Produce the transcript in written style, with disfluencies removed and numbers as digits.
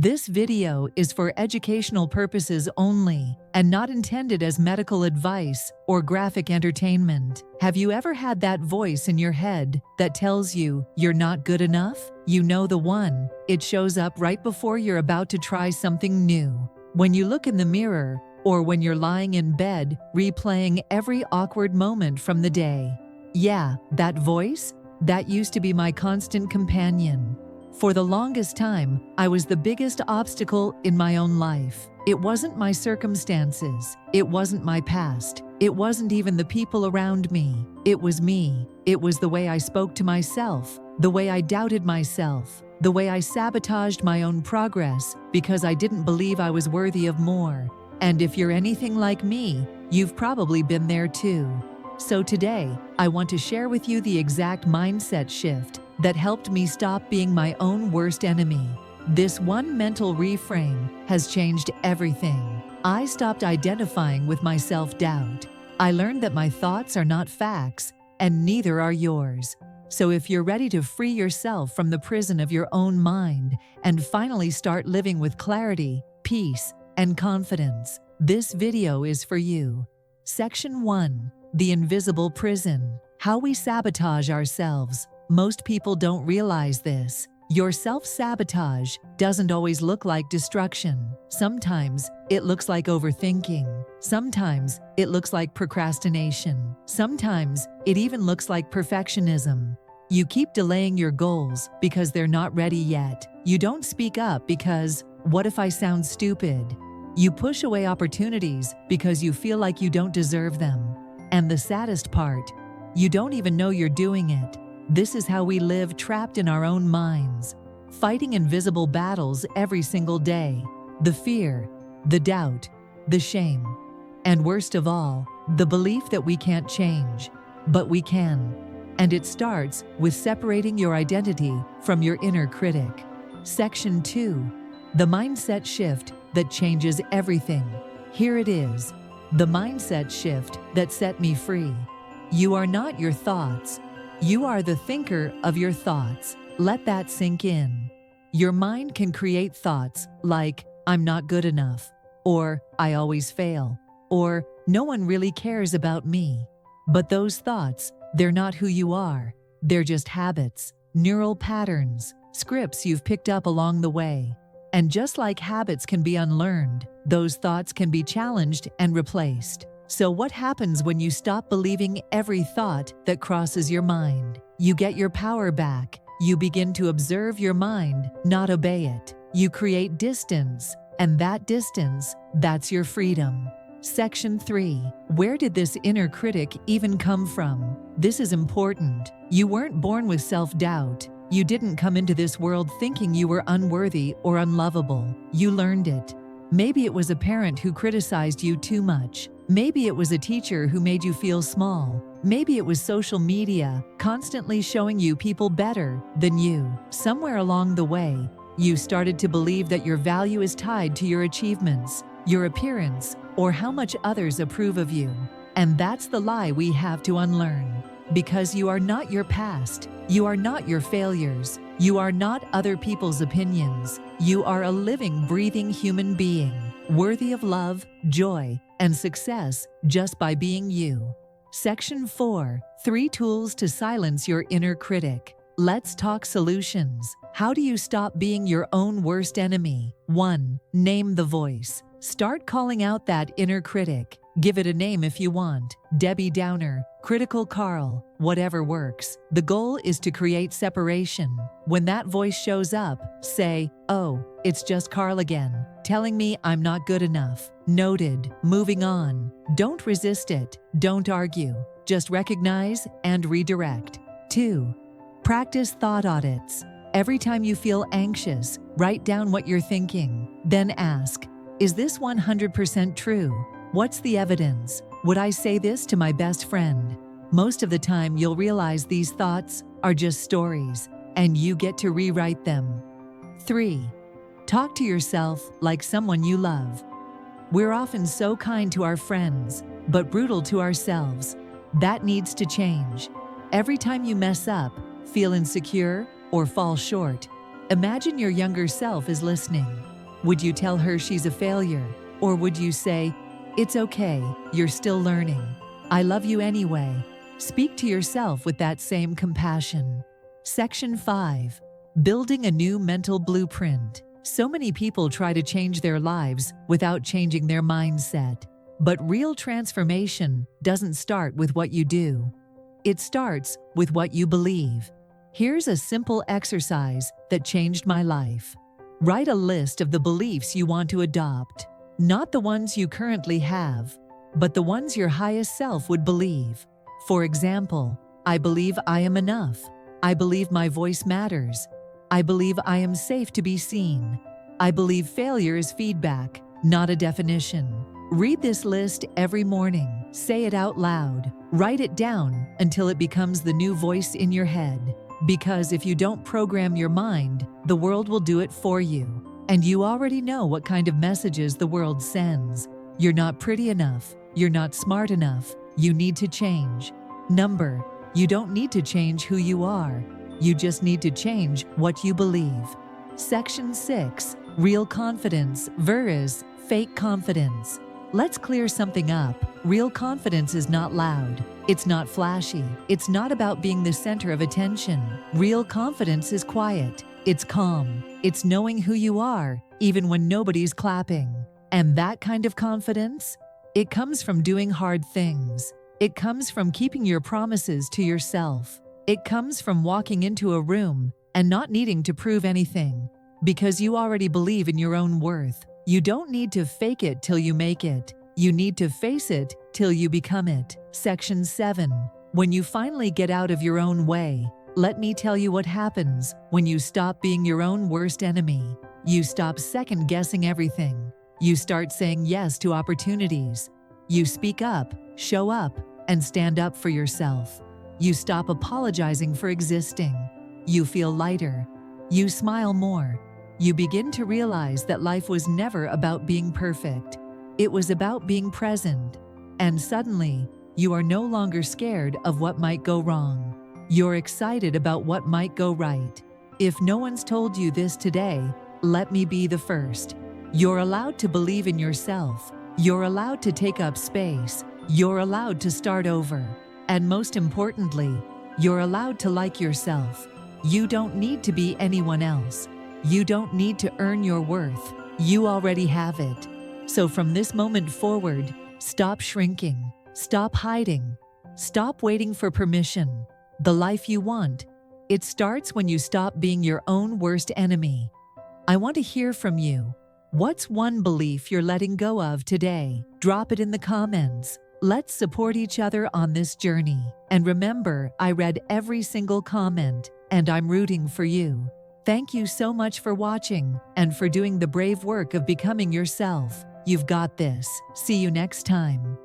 This video is for educational purposes only and not intended as medical advice or graphic entertainment. Have you ever had that voice in your head that tells you you're not good enough? You know the one. It shows up right before you're about to try something new. When you look in the mirror, or when you're lying in bed, replaying every awkward moment from the day. Yeah, that voice? That used to be my constant companion. For the longest time, I was the biggest obstacle in my own life. It wasn't my circumstances. It wasn't my past. It wasn't even the people around me. It was me. It was the way I spoke to myself, the way I doubted myself, the way I sabotaged my own progress because I didn't believe I was worthy of more. And if you're anything like me, you've probably been there too. So today, I want to share with you the exact mindset shift that helped me stop being my own worst enemy. This one mental reframe has changed everything. I stopped identifying with my self-doubt. I learned that my thoughts are not facts, and neither are yours. So if you're ready to free yourself from the prison of your own mind and finally start living with clarity, peace, and confidence, this video is for you. Section 1. The Invisible Prison. How we sabotage ourselves. Most people don't realize this. Your self-sabotage doesn't always look like destruction. Sometimes it looks like overthinking. Sometimes it looks like procrastination. Sometimes it even looks like perfectionism. You keep delaying your goals because they're not ready yet. You don't speak up because, what if I sound stupid? You push away opportunities because you feel like you don't deserve them. And the saddest part, you don't even know you're doing it. This is how we live trapped in our own minds, fighting invisible battles every single day. The fear, the doubt, the shame, and worst of all, the belief that we can't change, but we can. And it starts with separating your identity from your inner critic. Section 2. The mindset shift that changes everything. Here it is. The mindset shift that set me free. You are not your thoughts. You are the thinker of your thoughts. Let that sink in. Your mind can create thoughts like, I'm not good enough, or I always fail, or no one really cares about me. But those thoughts, they're not who you are. They're just habits, neural patterns, scripts you've picked up along the way. And just like habits can be unlearned, those thoughts can be challenged and replaced. So what happens when you stop believing every thought that crosses your mind? You get your power back. You begin to observe your mind, not obey it. You create distance, and that distance, that's your freedom. Section 3. Where did this inner critic even come from? This is important. You weren't born with self-doubt. You didn't come into this world thinking you were unworthy or unlovable. You learned it. Maybe it was a parent who criticized you too much. Maybe it was a teacher who made you feel small. Maybe it was social media constantly showing you people better than you. Somewhere along the way, you started to believe that your value is tied to your achievements, your appearance, or how much others approve of you. And that's the lie we have to unlearn. Because you are not your past. You are not your failures. You are not other people's opinions. You are a living, breathing human being, worthy of love, joy, and success just by being you. Section 4. 3 tools to silence your inner critic. Let's talk solutions. How do you stop being your own worst enemy? 1. Name the voice. Start calling out that inner critic. Give it a name if you want. Debbie Downer, Critical Carl, whatever works. The goal is to create separation. When that voice shows up, say, oh, it's just Carl again, telling me I'm not good enough. Noted. Moving on. Don't resist it. Don't argue. Just recognize and redirect. 2. Practice thought audits. Every time you feel anxious, write down what you're thinking. Then ask, is this 100% true? What's the evidence? Would I say this to my best friend? Most of the time, you'll realize these thoughts are just stories, and you get to rewrite them. 3. Talk to yourself like someone you love. We're often so kind to our friends, but brutal to ourselves. That needs to change. Every time you mess up, feel insecure, or fall short, imagine your younger self is listening. Would you tell her she's a failure? Or would you say, "It's okay, you're still learning. I love you anyway"? Speak to yourself with that same compassion. Section 5. Building a new mental blueprint. So many people try to change their lives without changing their mindset. But real transformation doesn't start with what you do. It starts with what you believe. Here's a simple exercise that changed my life. Write a list of the beliefs you want to adopt. Not the ones you currently have, but the ones your highest self would believe. For example, I believe I am enough. I believe my voice matters. I believe I am safe to be seen. I believe failure is feedback, not a definition. Read this list every morning. Say it out loud. Write it down until it becomes the new voice in your head. Because if you don't program your mind, the world will do it for you. And you already know what kind of messages the world sends. You're not pretty enough. You're not smart enough. You need to change. You don't need to change who you are. You just need to change what you believe. Section 6. Real confidence versus fake confidence. Let's clear something up. Real confidence is not loud. It's not flashy. It's not about being the center of attention. Real confidence is quiet. It's calm. It's knowing who you are, even when nobody's clapping. And that kind of confidence? It comes from doing hard things. It comes from keeping your promises to yourself. It comes from walking into a room and not needing to prove anything. Because you already believe in your own worth. You don't need to fake it till you make it. You need to face it till you become it. Section 7. When you finally get out of your own way, let me tell you what happens when you stop being your own worst enemy. You stop second-guessing everything. You start saying yes to opportunities. You speak up, show up, and stand up for yourself. You stop apologizing for existing. You feel lighter. You smile more. You begin to realize that life was never about being perfect. It was about being present. And suddenly, you are no longer scared of what might go wrong. You're excited about what might go right. If no one's told you this today, let me be the first. You're allowed to believe in yourself. You're allowed to take up space. You're allowed to start over. And most importantly, you're allowed to like yourself. You don't need to be anyone else. You don't need to earn your worth. You already have it. So from this moment forward, stop shrinking. Stop hiding. Stop waiting for permission. The life you want, it starts when you stop being your own worst enemy. I want to hear from you. What's one belief you're letting go of today? Drop it in the comments. Let's support each other on this journey. And remember, I read every single comment, and I'm rooting for you. Thank you so much for watching and for doing the brave work of becoming yourself. You've got this. See you next time.